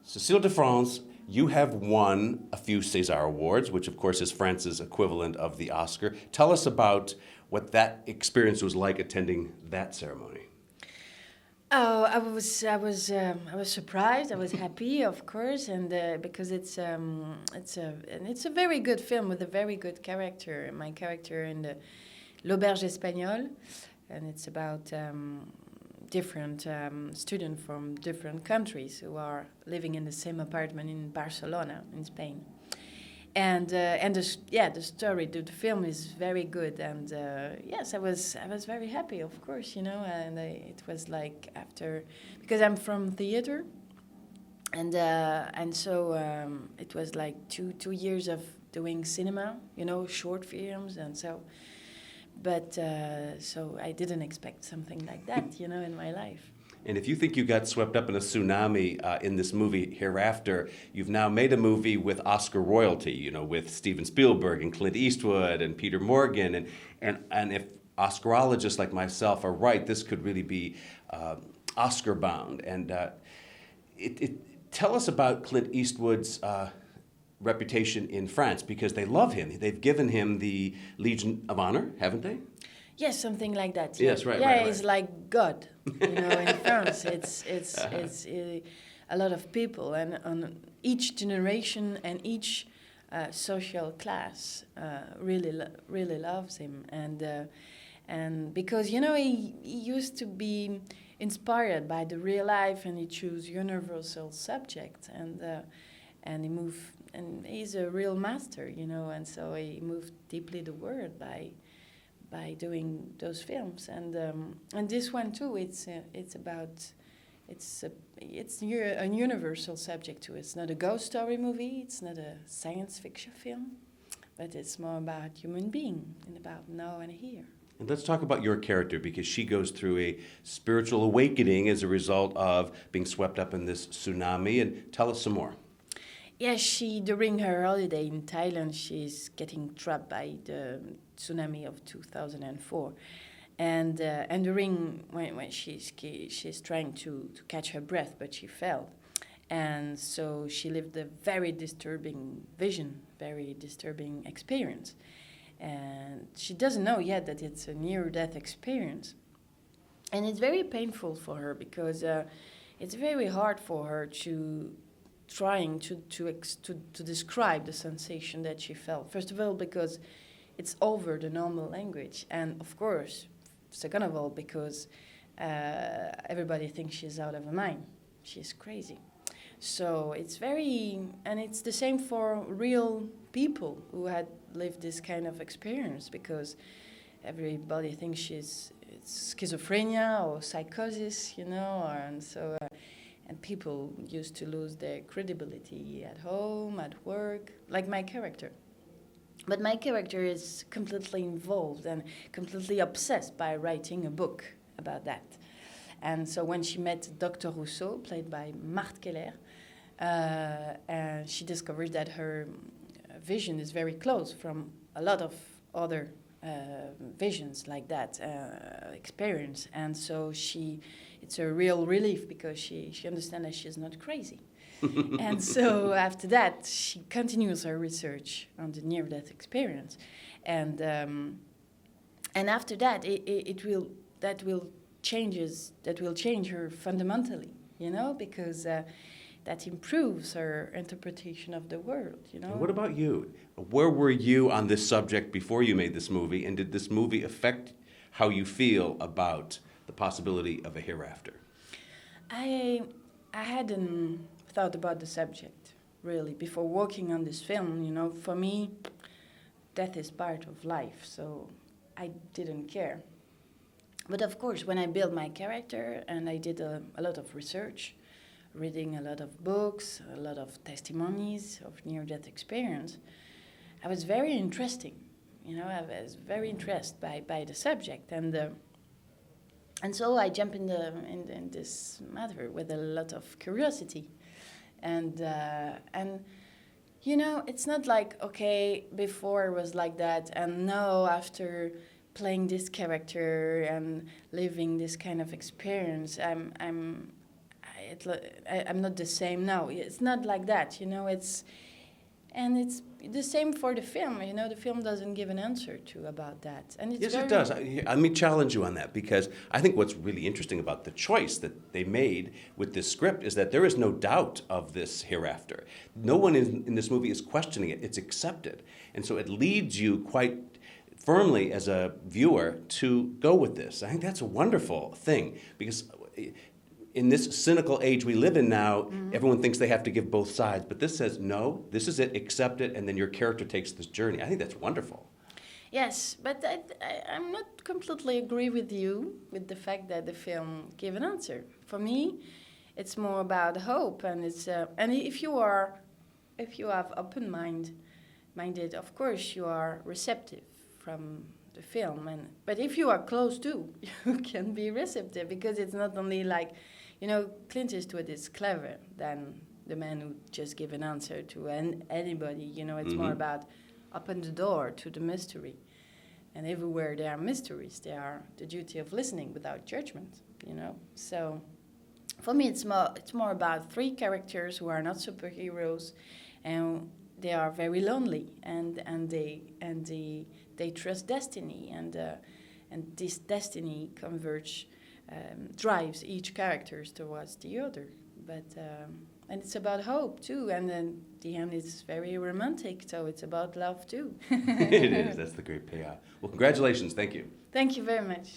Cecile de France, you have won a few César Awards, which of course is France's equivalent of the Oscar. Tell us about what that experience was like attending that ceremony. Oh, I was surprised. I was happy, of course, and because it's a very good film with a very good character. My character in the L'Auberge Espagnole, and it's about different students from different countries who are living in the same apartment in Barcelona, in Spain. And the story, the film is very good, and yes, I was very happy, of course, and it was like after, because I'm from theater, and so it was like two years of doing cinema, short films, and so, but so I didn't expect something like that, in my life. And if you think you got swept up in a tsunami in this movie Hereafter, you've now made a movie with Oscar royalty, with Steven Spielberg and Clint Eastwood and Peter Morgan. And if Oscarologists like myself are right, this could really be Oscar bound. And tell us about Clint Eastwood's reputation in France, because they love him. They've given him the Legion of Honor, haven't they? Yes, something like that. Yes, right. Yeah, right. It's like God, in France. It's a lot of people, and on each generation and each social class really loves him, and because he used to be inspired by the real life, and he chose universal subjects, and he moved, and he's a real master, and so he moved deeply the world by doing those films, and this one too. It's a universal subject too. It's not a ghost story movie. It's not a science fiction film, but it's more about human being and about now and here. And let's talk about your character, because she goes through a spiritual awakening as a result of being swept up in this tsunami. And tell us some more. Yes, during her holiday in Thailand, she's getting trapped by the tsunami of 2004, and during when she's trying to catch her breath, but she fell, and so she lived a very disturbing vision, very disturbing experience, and she doesn't know yet that it's a near-death experience, and it's very painful for her because it's very hard for her to trying to describe the sensation that she felt. First of all, because it's over the normal language, and of course, second of all, because everybody thinks she's out of her mind. She's crazy. So it's and it's the same for real people who had lived this kind of experience, because everybody thinks it's schizophrenia or psychosis, and so. And people used to lose their credibility at home, at work, like my character. But my character is completely involved and completely obsessed by writing a book about that. And so when she met Dr. Rousseau, played by Marthe Keller, and she discovered that her vision is very close from a lot of other visions like that experience, and so it's a real relief, because she understands that she's not crazy. And so after that, she continues her research on the near-death experience, and after that, that will change her fundamentally, because that improves her interpretation of the world, And what about you? Where were you on this subject before you made this movie, and did this movie affect how you feel about the possibility of a hereafter? I hadn't thought about the subject, really, before working on this film. For me, death is part of life, so I didn't care. But of course, when I built my character and I did a lot of research, reading a lot of books, a lot of testimonies of near-death experience, I was very interested. I was very interested by the subject, and so I jumped in this matter with a lot of curiosity, and it's not like, okay, before it was like that, and now after playing this character and living this kind of experience, I'm not the same now. It's not like that, you know. It's the same for the film. You know, the film doesn't give an answer to about that, and it's Yes, very, it does. Let me challenge you on that, because I think what's really interesting about the choice that they made with this script is that there is no doubt of this hereafter. No one in this movie is questioning it. It's accepted. And so it leads you quite firmly as a viewer to go with this. I think that's a wonderful thing, because in this cynical age we live in now, everyone thinks they have to give both sides. But this says, no, this is it, accept it, and then your character takes this journey. I think that's wonderful. yes, but I'm not completely agree with you with the fact that the film gave an answer. For me, it's more about hope, and it's and if you have minded, of course you are receptive from the film, but if you are close to, you can be receptive, because it's not only like, you know, Clint Eastwood is clever than the man who just give an answer to anybody. You know, it's more about open the door to the mystery. And everywhere there are mysteries, there are the duty of listening without judgment, you know. So for me, it's more about three characters who are not superheroes, and they are very lonely, and they trust destiny, and this destiny drives each character towards the other. But and it's about hope too, and then the end is very romantic, so it's about love too. It is. That's the great payoff. Well, congratulations. Thank you. Thank you very much.